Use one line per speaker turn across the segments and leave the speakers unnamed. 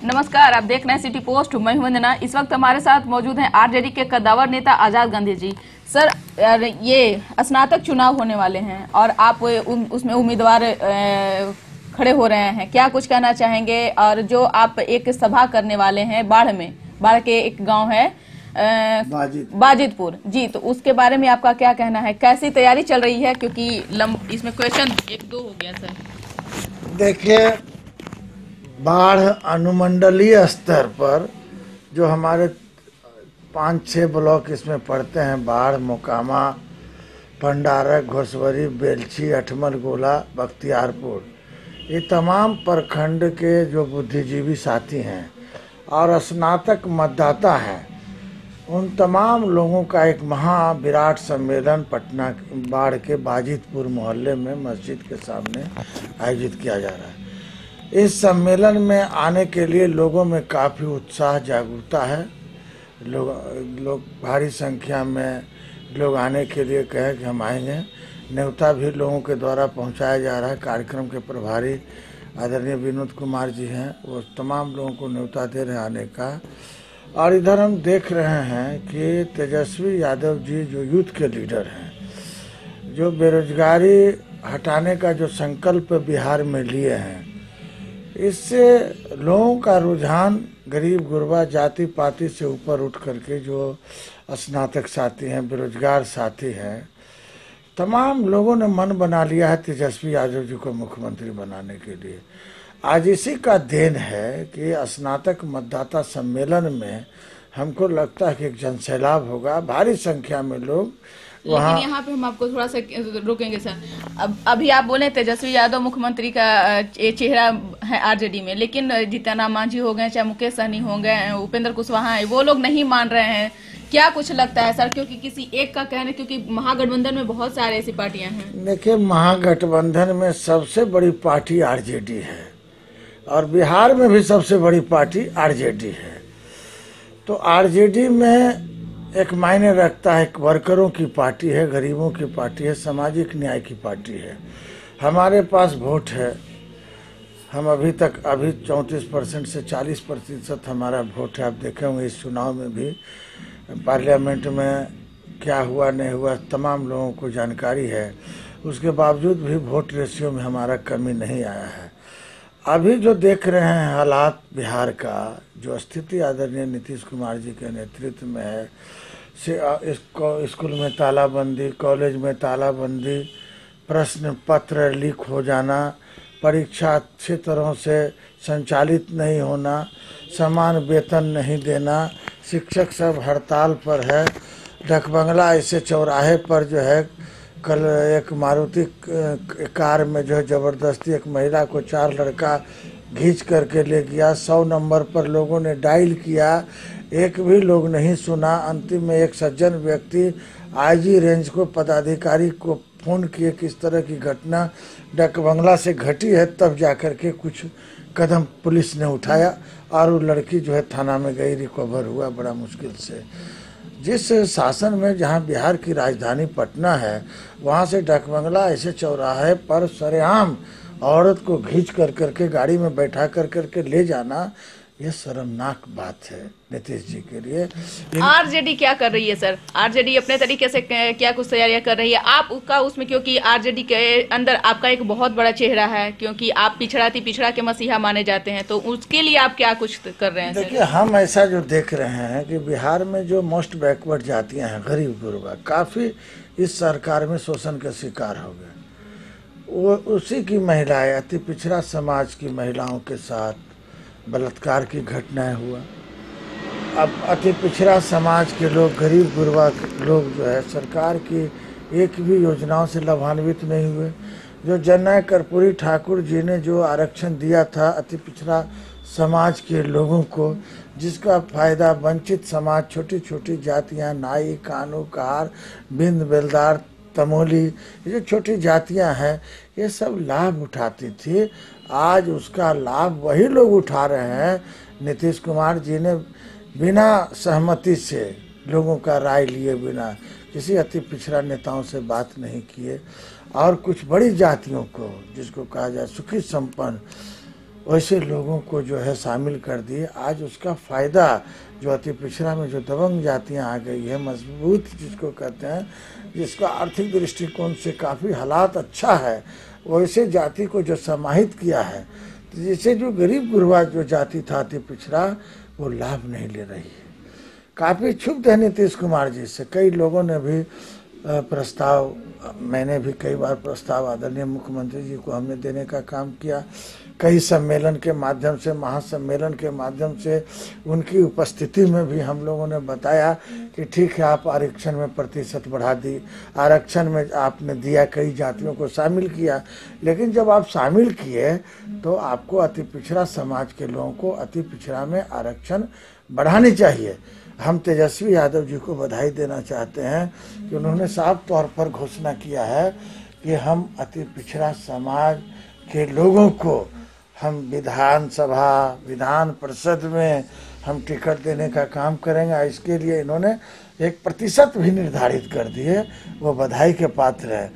नमस्कार, आप देख रहे हैं सिटी पोस्ट। मैं हूं वंदना। इस वक्त हमारे साथ मौजूद हैं आरजेडी के कद्दावर नेता आजाद गांधी जी। सर, ये स्नातक चुनाव होने वाले हैं और आप उसमें उम्मीदवार खड़े हो रहे हैं, क्या कुछ कहना चाहेंगे? और जो आप एक सभा करने वाले हैं बाढ़ में, बाढ़ के एक गांव है बाजितपुर जी, तो उसके बारे में आपका क्या कहना है? कैसी तैयारी चल रही है? क्योंकि इसमें क्वेश्चन 1-2 हो गया सर।
देखिए, बाढ़ अनुमंडलीय स्तर पर जो हमारे 5-6 ब्लॉक इसमें पड़ते हैं, बाढ़, मोकामा, भंडारक, घोसवरी, बेलछी, अठमल गोला, बख्तियारपुर, ये तमाम प्रखंड के जो बुद्धिजीवी साथी हैं और स्नातक मतदाता हैं, उन तमाम लोगों का एक विराट सम्मेलन पटना बाढ़ के बाजितपुर मोहल्ले में मस्जिद के सामने आयोजित किया जा रहा है। इस सम्मेलन में आने के लिए लोगों में काफ़ी उत्साह, जागरूकता है। लोग भारी संख्या में लोग आने के लिए कहे कि हम आएंगे। न्योता भी लोगों के द्वारा पहुंचाया जा रहा है। कार्यक्रम के प्रभारी आदरणीय विनोद कुमार जी हैं, वो तमाम लोगों को न्योता दे रहे हैं आने का। और इधर हम देख रहे हैं कि तेजस्वी यादव जी जो यूथ के लीडर हैं, जो बेरोजगारी हटाने का जो संकल्प बिहार में लिए हैं, इससे लोगों का रुझान गरीब गुरबा जाति पाति से ऊपर उठ करके जो स्नातक साथी हैं, बेरोजगार साथी हैं, तमाम लोगों ने मन बना लिया है तेजस्वी यादव जी को मुख्यमंत्री बनाने के लिए। आज इसी का देन है कि स्नातक मतदाता सम्मेलन में हमको लगता है कि एक जनसैलाब होगा, भारी संख्या में लोग वहाँ।
लेकिन यहाँ पे हम आपको थोड़ा सा रोकेंगे सर। अभी आप बोले तेजस्वी यादव मुख्यमंत्री का चेहरा है आरजेडी में, लेकिन जीतन मांझी हो गए, चाहे मुकेश सहनी हो गए, उपेंद्र कुशवाहा है, वो लोग नहीं मान रहे हैं। क्या कुछ लगता है सर? क्योंकि किसी एक का कहना, क्योंकि महागठबंधन में बहुत सारे ऐसी पार्टियां हैं।
देखिए, महागठबंधन में सबसे बड़ी पार्टी आरजेडी है और बिहार में भी सबसे बड़ी पार्टी आरजेडी है। तो आरजेडी में एक मायने रखता है, एक वर्करों की पार्टी है, गरीबों की पार्टी है, सामाजिक न्याय की पार्टी है। हमारे पास वोट है, हम अभी 34% से 40% हमारा वोट है। आप देखे होंगे इस चुनाव में भी पार्लियामेंट में क्या हुआ नहीं हुआ तमाम लोगों को जानकारी है। उसके बावजूद भी वोट रेशियो में हमारा कमी नहीं आया है। अभी जो देख रहे हैं हालात बिहार का, जो स्थिति आदरणीय नीतीश कुमार जी के नेतृत्व में है, स्कूल में तालाबंदी, कॉलेज में तालाबंदी, प्रश्न पत्र लीक हो जाना, परीक्षा अच्छी तरह से संचालित नहीं होना, समान वेतन नहीं देना, शिक्षक सब हड़ताल पर है। डकबंगला ऐसे चौराहे पर जो है, कल एक मारुति कार में जो है जबरदस्ती एक महिला को 4 लड़का घींच करके ले गया। 100 नंबर पर लोगों ने डायल किया, एक भी लोग नहीं सुना। अंतिम में एक सज्जन व्यक्ति आईजी रेंज को पदाधिकारी को फोन किए कि इस तरह की घटना डकबंगला से घटी है, तब जाकर के कुछ कदम पुलिस ने उठाया और वो लड़की जो है थाना में गई, रिकवर हुआ बड़ा मुश्किल से। जिस शासन में, जहां बिहार की राजधानी पटना है, वहां से डकबंगला ऐसे चौराहे पर सरेआम औरत को घींच कर करके गाड़ी में बैठा कर करके ले जाना, ये शर्मनाक बात है नीतीश जी के लिए।
आरजेडी क्या कर रही है सर? आरजेडी अपने तरीके से क्या कुछ तैयारियां कर रही है आपका उसमें? क्योंकि आरजेडी के अंदर आपका एक बहुत बड़ा चेहरा है, क्योंकि आप पिछड़ा के मसीहा माने जाते हैं, तो उसके लिए आप क्या कुछ कर रहे हैं?
देखिए, हम ऐसा जो देख रहे हैं कि बिहार में जो मोस्ट बैकवर्ड जातियाँ हैं, गरीब गुरबा, काफ़ी इस सरकार में शोषण का शिकार हो गए। वो उसी की महिलाएं, अति पिछड़ा समाज की महिलाओं के साथ बलात्कार की घटनाएं हुआ। अब अति पिछड़ा समाज के लोग, गरीब गुरबा लोग जो है, सरकार की एक भी योजनाओं से लाभान्वित नहीं हुए। जो जननायक कर्पूरी ठाकुर जी ने जो आरक्षण दिया था अति पिछड़ा समाज के लोगों को, जिसका फायदा वंचित समाज, छोटी छोटी जातियां, नाई, कानू, कार, बिंद, बेलदार, तमोली, ये जो छोटी जातियां हैं, ये सब लाभ उठाती थी। आज उसका लाभ वही लोग उठा रहे हैं। नीतीश कुमार जी ने बिना सहमति से, लोगों का राय लिए बिना, किसी अति पिछड़ा नेताओं से बात नहीं किए और कुछ बड़ी जातियों को, जिसको कहा जाए सुखी संपन्न, वैसे लोगों को जो है शामिल कर दिए। आज उसका फायदा जो अति पिछड़ा में जो दबंग जातियां आ गई है, मजबूत जिसको कहते हैं, जिसका आर्थिक दृष्टिकोण से काफ़ी हालात अच्छा है, वैसे जाति को जो समाहित किया है, तो जैसे जो गरीब गुरबा जो जाति था अति पिछड़ा, वो लाभ नहीं ले रही है। काफ़ी क्षुब्ध है नीतीश कुमार जी से। कई लोगों ने भी प्रस्ताव, मैंने भी कई बार प्रस्ताव आदरणीय मुख्यमंत्री जी को हमने देने का काम किया। कई सम्मेलन के माध्यम से, महासम्मेलन के माध्यम से उनकी उपस्थिति में भी हम लोगों ने बताया कि ठीक है, आप आरक्षण में प्रतिशत बढ़ा दी, आरक्षण में आपने दिया, कई जातियों को शामिल किया, लेकिन जब आप शामिल किए तो आपको अति पिछड़ा समाज के लोगों को अति पिछड़ा में आरक्षण बढ़ानी चाहिए। हम तेजस्वी यादव जी को बधाई देना चाहते हैं कि उन्होंने साफ तौर पर घोषणा किया है कि हम अति पिछड़ा समाज के लोगों को हम विधानसभा, विधान परिषद में हम टिकट देने का काम करेंगे। इसके लिए इन्होंने 1% भी निर्धारित कर दिए, वो बधाई के पात्र है।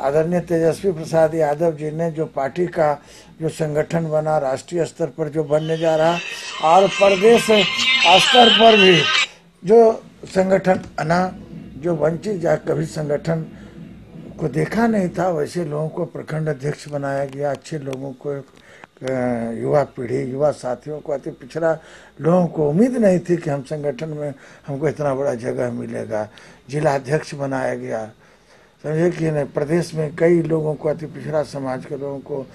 आदरणीय तेजस्वी प्रसाद यादव जी ने जो पार्टी का जो संगठन बना, राष्ट्रीय स्तर पर जो बनने जा रहा और प्रदेश स्तर पर भी जो संगठन बना, जो वंचित जा कभी संगठन को देखा नहीं था, वैसे लोगों को प्रखंड अध्यक्ष बनाया गया। अच्छे लोगों को, युवा पीढ़ी, युवा साथियों को, अति पिछड़ा लोगों को उम्मीद नहीं थी कि हम संगठन में हमको इतना बड़ा जगह मिलेगा। जिला अध्यक्ष बनाया गया, समझे कि नहीं। प्रदेश में कई लोगों को, अति पिछड़ा समाज के लोगों को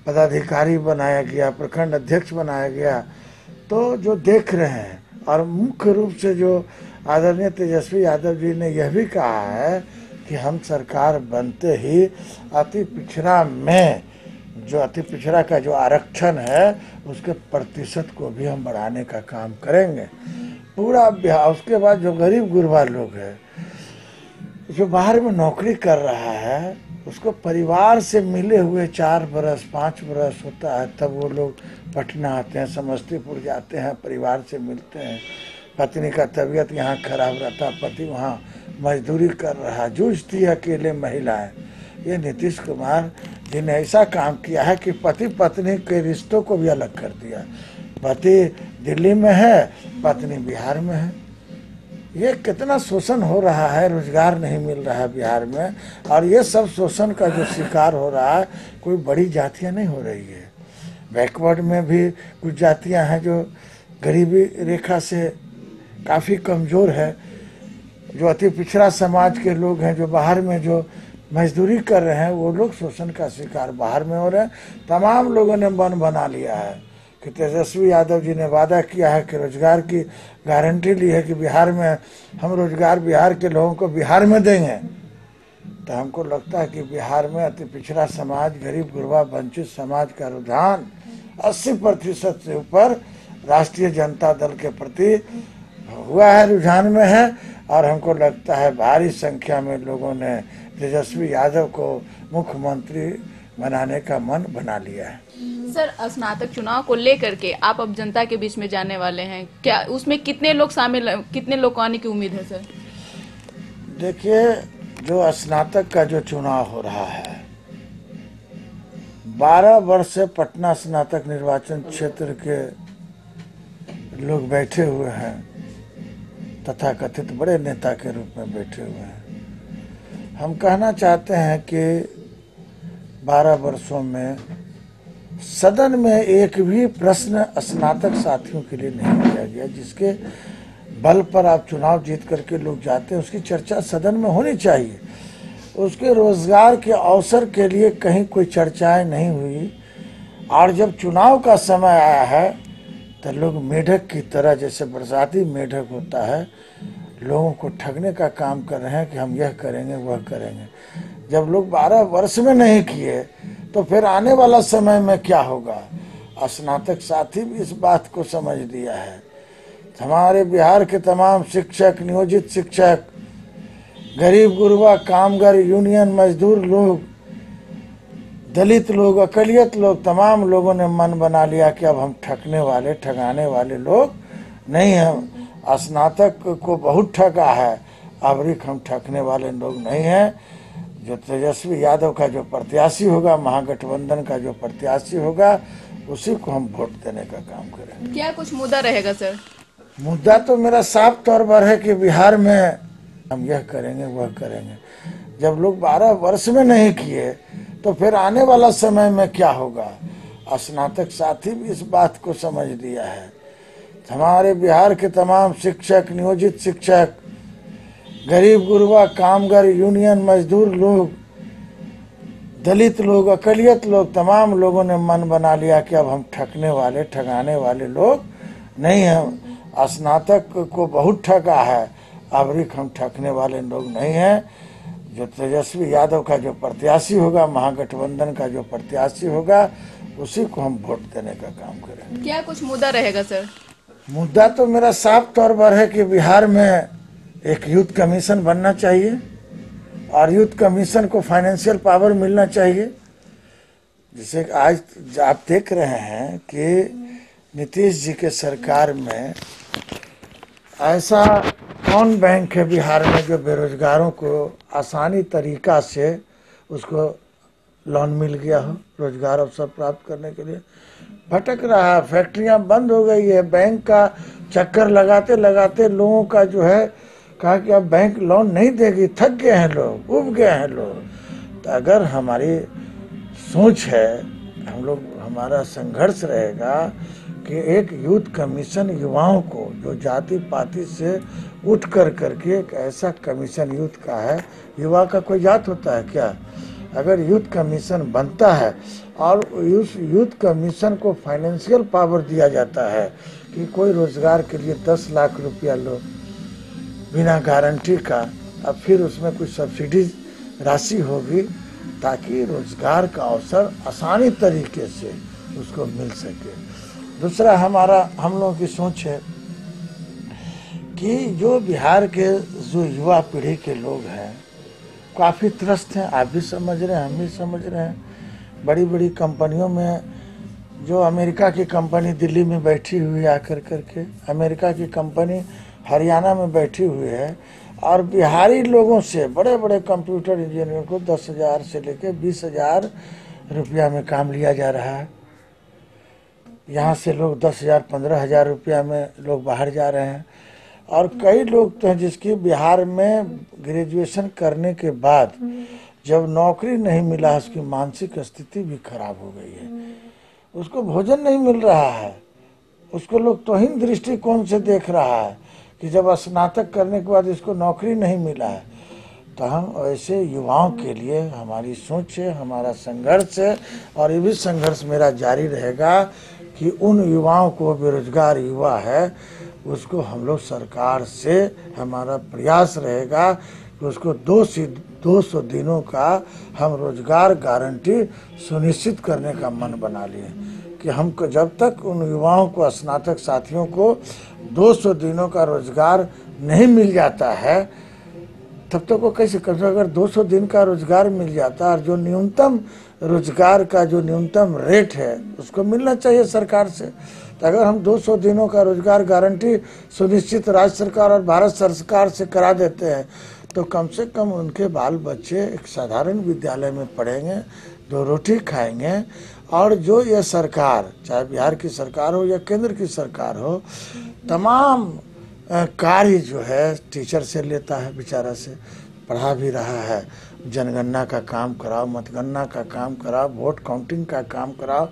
पदाधिकारी बनाया गया, प्रखंड अध्यक्ष बनाया गया। तो जो देख रहे हैं, और मुख्य रूप से जो आदरणीय तेजस्वी यादव जी ने यह भी कहा है कि हम सरकार बनते ही अति पिछड़ा में जो अति पिछड़ा का जो आरक्षण है उसके प्रतिशत को भी हम बढ़ाने का काम करेंगे पूरा बिहार। उसके बाद जो गरीब गुरबा लोग हैं, जो बाहर में नौकरी कर रहा है, उसको परिवार से मिले हुए 4 बरस 5 बरस होता है, तब वो लोग पटना आते हैं, समस्तीपुर जाते हैं, परिवार से मिलते हैं। पत्नी का तबीयत यहाँ खराब रहता, पति वहाँ मजदूरी कर रहा, जूझती है अकेले महिलाएं। ये नीतीश कुमार जी ने ऐसा काम किया है कि पति पत्नी के रिश्तों को भी अलग कर दिया। पति दिल्ली में है, पत्नी बिहार में है। ये कितना शोषण हो रहा है, रोजगार नहीं मिल रहा है बिहार में, और ये सब शोषण का जो शिकार हो रहा है कोई बड़ी जातियां नहीं हो रही है। बैकवर्ड में भी कुछ जातियां हैं जो गरीबी रेखा से काफ़ी कमज़ोर है। जो अति पिछड़ा समाज के लोग हैं, जो बाहर में जो मजदूरी कर रहे हैं, वो लोग शोषण का शिकार बाहर में हो रहे हैं। तमाम लोगों ने मन बना लिया है कि तेजस्वी यादव जी ने वादा किया है कि रोजगार की गारंटी ली है कि बिहार में हम रोजगार बिहार के लोगों को बिहार में देंगे। तो हमको लगता है कि बिहार में अति पिछड़ा समाज, गरीब गुरबा वंचित समाज का रुझान 80% से ऊपर राष्ट्रीय जनता दल के प्रति हुआ है, रुझान में है। और हमको लगता है भारी संख्या में लोगों ने तेजस्वी यादव को मुख्यमंत्री बनाने का मन बना लिया है।
सर, स्नातक चुनाव को लेकर के आप अब जनता के बीच में जाने वाले हैं, क्या उसमें कितने लोग शामिल, कितने लोग आने की उम्मीद है? सर
देखिए, जो स्नातक का जो चुनाव हो रहा है, 12 वर्ष से पटना स्नातक निर्वाचन क्षेत्र के लोग बैठे हुए हैं, तथा कथित बड़े नेता के रूप में बैठे हुए हैं। हम कहना चाहते हैं कि 12 वर्षों में सदन में एक भी प्रश्न स्नातक साथियों के लिए नहीं किया गया। जिसके बल पर आप चुनाव जीत करके लोग जाते हैं, उसकी चर्चा सदन में होनी चाहिए। उसके रोजगार के अवसर के लिए कहीं कोई चर्चाएं नहीं हुई। और जब चुनाव का समय आया है तो लोग मेढक की तरह, जैसे बरसाती मेढक होता है, लोगों को ठगने का काम कर रहे हैं कि हम यह करेंगे वह करेंगे। जब लोग 12 वर्ष में नहीं किए तो फिर आने वाला समय में क्या होगा? स्नातक साथी भी इस बात को समझ लिया है। हमारे बिहार के तमाम शिक्षक, नियोजित शिक्षक, गरीब गुरबा, कामगार, यूनियन, मजदूर लोग, दलित लोग, अकलियत लोग, तमाम लोगों ने मन बना लिया कि अब हम ठगने वाले, ठगाने वाले लोग नहीं हैं। स्नातक को बहुत ठगा है, अब हम ठगने वाले लोग नहीं हैं। जो तेजस्वी यादव का जो प्रत्याशी होगा, महागठबंधन का जो प्रत्याशी होगा, उसी को हम वोट देने का काम करेंगे।
क्या कुछ मुद्दा रहेगा सर?
मुद्दा तो मेरा साफ तौर पर है कि बिहार में हम यह करेंगे वह करेंगे। जब लोग 12 वर्ष में नहीं किए तो फिर आने वाला समय में क्या होगा? स्नातक साथी भी इस बात को समझ लिया है। हमारे बिहार के तमाम शिक्षक, नियोजित शिक्षक, गरीब गुरबा, कामगार, यूनियन, मजदूर लोग, दलित लोग, अकलियत लोग, तमाम लोगों ने मन बना लिया कि अब हम ठगने वाले, ठगाने वाले लोग नहीं हैं। स्नातक को बहुत ठगा है, अब हम ठगने वाले लोग नहीं हैं। जो तेजस्वी यादव का जो प्रत्याशी होगा, महागठबंधन का जो प्रत्याशी होगा, उसी को हम वोट देने का काम करेंगे।
क्या कुछ मुद्दा रहेगा सर?
मुद्दा तो मेरा साफ तौर पर है कि बिहार में एक यूथ कमीशन बनना चाहिए और यूथ कमीशन को फाइनेंशियल पावर मिलना चाहिए। जिसे आज आप देख रहे हैं कि नीतीश जी के सरकार में ऐसा कौन बैंक है बिहार में जो बेरोजगारों को आसानी तरीका से उसको लोन मिल गया हो रोजगार अवसर प्राप्त करने के लिए? भटक रहा है, फैक्ट्रियां बंद हो गई है, बैंक का चक्कर लगाते लगाते लोगों का जो है कहा कि अब बैंक लोन नहीं देगी, थक गए हैं लोग, उब गए हैं लोग। तो अगर हमारी सोच है, हम लोग, हमारा संघर्ष रहेगा कि एक यूथ कमीशन युवाओं को, जो जाति पाति से उठ कर करके एक ऐसा कमीशन यूथ का है। युवा का कोई जात होता है क्या? अगर यूथ कमीशन बनता है और उस यूथ कमीशन को फाइनेंशियल पावर दिया जाता है कि कोई रोजगार के लिए 10 लाख रुपया लो बिना गारंटी का, अब फिर उसमें कुछ सब्सिडी राशि होगी ताकि रोजगार का अवसर आसानी तरीके से उसको मिल सके। दूसरा हम लोगों की सोच है कि जो बिहार के जो युवा पीढ़ी के लोग हैं काफ़ी त्रस्त हैं। आप भी समझ रहे हैं, हम भी समझ रहे हैं। बड़ी बड़ी कंपनियों में, जो अमेरिका की कंपनी दिल्ली में बैठी हुई है आकर करके, अमेरिका की कंपनी हरियाणा में बैठी हुई है और बिहारी लोगों से, बड़े बड़े कंप्यूटर इंजीनियर को 10,000 से लेकर 20,000 रुपया में काम लिया जा रहा है। यहाँ से लोग 10,000, 15,000 रुपया में लोग बाहर जा रहे हैं। और कई लोग तो हैं जिसकी बिहार में ग्रेजुएशन करने के बाद जब नौकरी नहीं मिला, उसकी मानसिक स्थिति भी खराब हो गई है, उसको भोजन नहीं मिल रहा है, उसको लोग तौहीन दृष्टिकोण से देख रहा है कि जब स्नातक करने के बाद इसको नौकरी नहीं मिला है। तो हम ऐसे युवाओं के लिए हमारी सोच है, हमारा संघर्ष है और ये भी संघर्ष मेरा जारी रहेगा कि उन युवाओं को, बेरोजगार युवा है, उसको हम लोग सरकार से, हमारा प्रयास रहेगा कि उसको 200 दिनों का हम रोजगार गारंटी सुनिश्चित करने का मन बना लिए कि हमको जब तक उन युवाओं को, स्नातक साथियों को 200 दिनों का रोजगार नहीं मिल जाता है तब तक वो कैसे कर सकते? अगर 200 दिन का रोजगार मिल जाता और जो न्यूनतम रोजगार का जो न्यूनतम रेट है उसको मिलना चाहिए सरकार से। तो अगर हम 200 दिनों का रोजगार गारंटी सुनिश्चित राज्य सरकार और भारत सरकार से करा देते हैं तो कम से कम उनके बाल बच्चे एक साधारण विद्यालय में पढ़ेंगे, 2 रोटी खाएंगे। और जो ये सरकार, चाहे बिहार की सरकार हो या केंद्र की सरकार हो, तमाम कार्य जो है टीचर से लेता है, बेचारा से पढ़ा भी रहा है, जनगणना का काम कराओ, मतगणना का काम कराओ, वोट काउंटिंग का काम कराओ,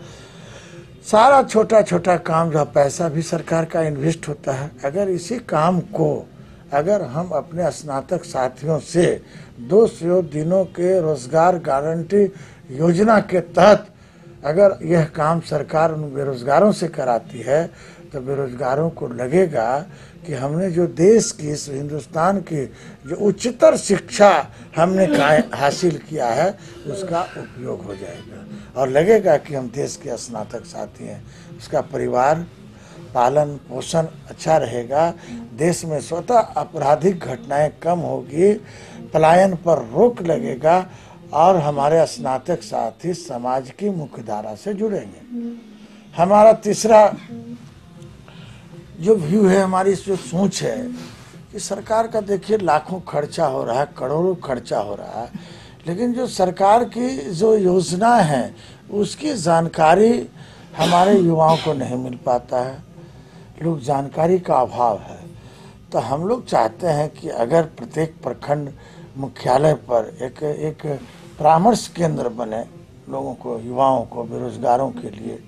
सारा छोटा छोटा काम जो पैसा भी सरकार का इन्वेस्ट होता है। अगर इसी काम को अगर हम अपने स्नातक साथियों से 200 दिनों के रोजगार गारंटी योजना के तहत अगर यह काम सरकार उन बेरोजगारों से कराती है तो बेरोजगारों को लगेगा कि हमने जो देश की, इस हिंदुस्तान की जो उच्चतर शिक्षा हमने हासिल किया है उसका उपयोग हो जाएगा और लगेगा कि हम देश के स्नातक साथी हैं। उसका परिवार पालन पोषण अच्छा रहेगा, देश में स्वतः आपराधिक घटनाएं कम होगी, पलायन पर रोक लगेगा और हमारे स्नातक साथी समाज की मुख्यधारा से जुड़ेंगे। हमारा तीसरा जो व्यू है, हमारी जो सोच है कि सरकार का देखिए लाखों खर्चा हो रहा है, करोड़ों खर्चा हो रहा है, लेकिन जो सरकार की जो योजना है उसकी जानकारी हमारे युवाओं को नहीं मिल पाता है, लोग जानकारी का अभाव है। तो हम लोग चाहते हैं कि अगर प्रत्येक प्रखंड मुख्यालय पर एक परामर्श केंद्र बने लोगों को, युवाओं को, बेरोजगारों के लिए,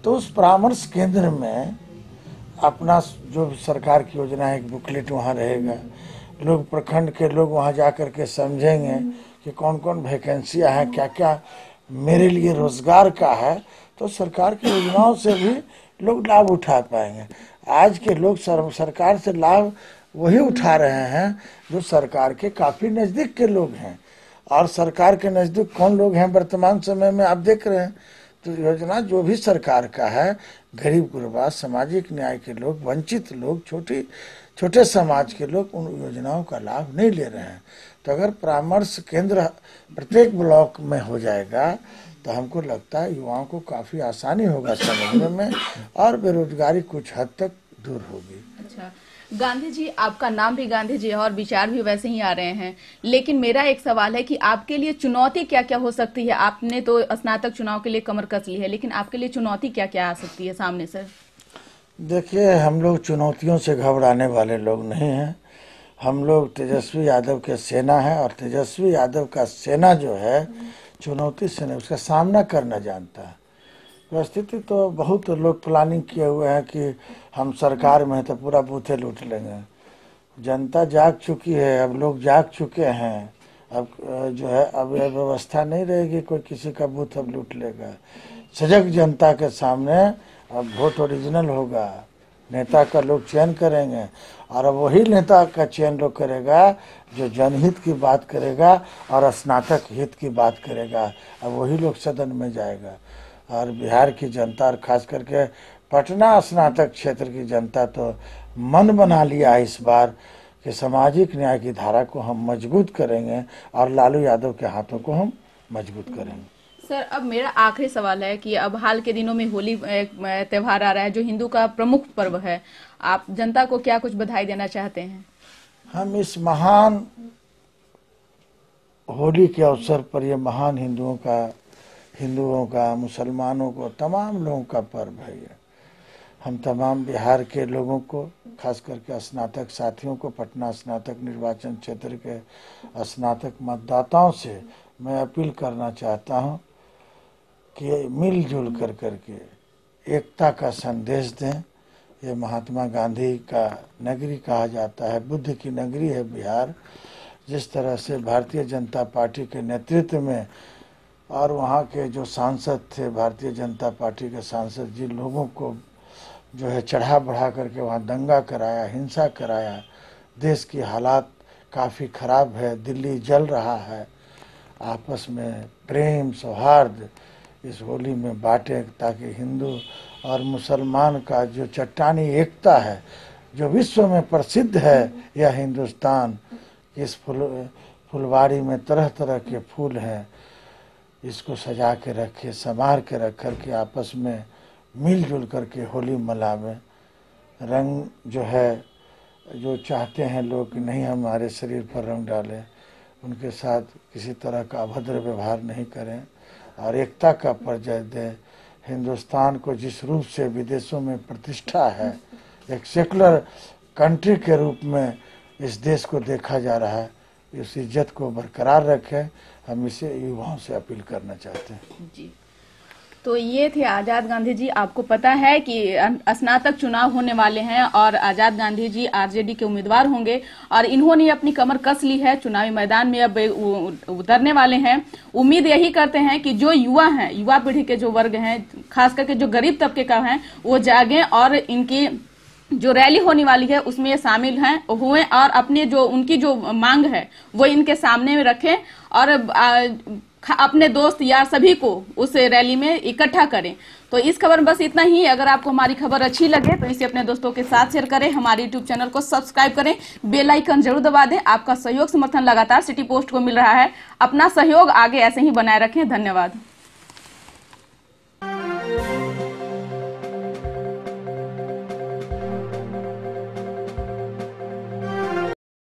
तो उस परामर्श केंद्र में अपना जो सरकार की योजना है एक बुकलेट वहाँ रहेगा, लोग प्रखंड के लोग वहाँ जा कर के समझेंगे कि कौन कौन वैकेंसियाँ हैं, क्या क्या मेरे लिए रोजगार का है, तो सरकार की योजनाओं से भी लोग लाभ उठा पाएंगे। आज के लोग सरकार से लाभ वही उठा रहे हैं जो सरकार के काफ़ी नज़दीक के लोग हैं। और सरकार के नज़दीक कौन लोग हैं वर्तमान समय में आप देख रहे हैं। तो योजना जो भी सरकार का है, गरीब गुरबा, सामाजिक न्याय के लोग, वंचित लोग, छोटे समाज के लोग उन योजनाओं का लाभ नहीं ले रहे हैं। तो अगर परामर्श केंद्र प्रत्येक ब्लॉक में हो जाएगा तो हमको लगता है युवाओं को काफ़ी आसानी होगा समझने में और बेरोजगारी कुछ हद तक दूर होगी।
अच्छा, गांधी जी, आपका नाम भी गांधी जी है और विचार भी वैसे ही आ रहे हैं, लेकिन मेरा एक सवाल है कि आपके लिए चुनौती क्या क्या हो सकती है। आपने तो स्नातक चुनाव के लिए कमर कस ली है, लेकिन आपके लिए चुनौती क्या क्या आ सकती है सामने से?
देखिए, हम लोग चुनौतियों से घबराने वाले लोग नहीं हैं। हम लोग तेजस्वी यादव के सेना है और तेजस्वी यादव का सेना जो है चुनौती से नहीं, उसका सामना करना जानता है। परिस्थिति तो बहुत लोग प्लानिंग किए हुए हैं कि हम सरकार में हैं तो पूरा बूथे लूट लेंगे। जनता जाग चुकी है, अब लोग जाग चुके हैं। अब जो है अब यह व्यवस्था नहीं रहेगी कोई किसी का बूथ अब लूट लेगा। सजग जनता के सामने अब वोट ओरिजिनल होगा, नेता का लोग चयन करेंगे और अब वही नेता का चयन लोग करेगा जो जनहित की बात करेगा और स्नातक हित की बात करेगा। अब वही लोग सदन में जाएगा। और बिहार की जनता और खास करके पटना स्नातक क्षेत्र की जनता तो मन बना लिया है इस बार कि सामाजिक न्याय की धारा को हम मजबूत करेंगे और लालू यादव के हाथों को हम मजबूत करेंगे।
सर, अब मेरा आखिरी सवाल है कि अब हाल के दिनों में होली त्योहार आ रहा है जो हिंदू का प्रमुख पर्व है। आप जनता को क्या कुछ बधाई देना चाहते हैं? हम
इस महान होली के अवसर पर, ये महान हिंदुओं का, मुसलमानों को, तमाम लोगों का पर्व है ये। हम तमाम बिहार के लोगों को, खास करके स्नातक साथियों को, पटना स्नातक निर्वाचन क्षेत्र के स्नातक मतदाताओं से मैं अपील करना चाहता हूं कि मिलजुल कर करके एकता का संदेश दें। ये महात्मा गांधी का नगरी कहा जाता है, बुद्ध की नगरी है बिहार। जिस तरह से भारतीय जनता पार्टी के नेतृत्व में और वहाँ के जो सांसद थे, भारतीय जनता पार्टी के सांसद, जिन लोगों को जो है चढ़ा बढ़ा करके वहाँ दंगा कराया, हिंसा कराया, देश की हालात काफ़ी ख़राब है, दिल्ली जल रहा है। आपस में प्रेम सौहार्द इस होली में बांटें ताकि हिंदू और मुसलमान का जो चट्टानी एकता है, जो विश्व में प्रसिद्ध है, यह हिंदुस्तान। इस फुलवारी में तरह तरह के फूल हैं, इसको सजा के रखे, संवार के रख कर के आपस में मिलजुल करके होली मनावें। रंग जो है, जो चाहते हैं लोग कि नहीं हमारे शरीर पर रंग डालें, उनके साथ किसी तरह का अभद्र व्यवहार नहीं करें और एकता का परिचय दें। हिंदुस्तान को जिस रूप से विदेशों में प्रतिष्ठा है, एक सेकुलर कंट्री के रूप में इस देश को देखा जा रहा है, इस इज्जत को बरकरार रखें। हम इसे युवाओं से अपील करना चाहते हैं
जी। तो ये थे आजाद गांधी जी। आपको पता है कि स्नातक चुनाव होने वाले हैं और आजाद गांधी जी आरजेडी के उम्मीदवार होंगे और इन्होंने अपनी कमर कस ली है, चुनावी मैदान में अब उतरने वाले हैं। उम्मीद यही करते हैं कि जो युवा हैं, युवा पीढ़ी के जो वर्ग हैं, खास करके जो गरीब तबके का हैं, वो जागें और इनकी जो रैली होने वाली है उसमें ये शामिल हुए और अपने जो उनकी जो मांग है वो इनके सामने में रखें और अपने दोस्त यार सभी को उस रैली में इकट्ठा करें। तो इस खबर में बस इतना ही। अगर आपको हमारी खबर अच्छी लगे तो इसे अपने दोस्तों के साथ शेयर करें, हमारे यूट्यूब चैनल को सब्सक्राइब करें, बेल आइकन जरूर दबा दें। आपका सहयोग समर्थन लगातार सिटी पोस्ट को मिल रहा है। अपना सहयोग आगे ऐसे ही बनाए रखें। धन्यवाद।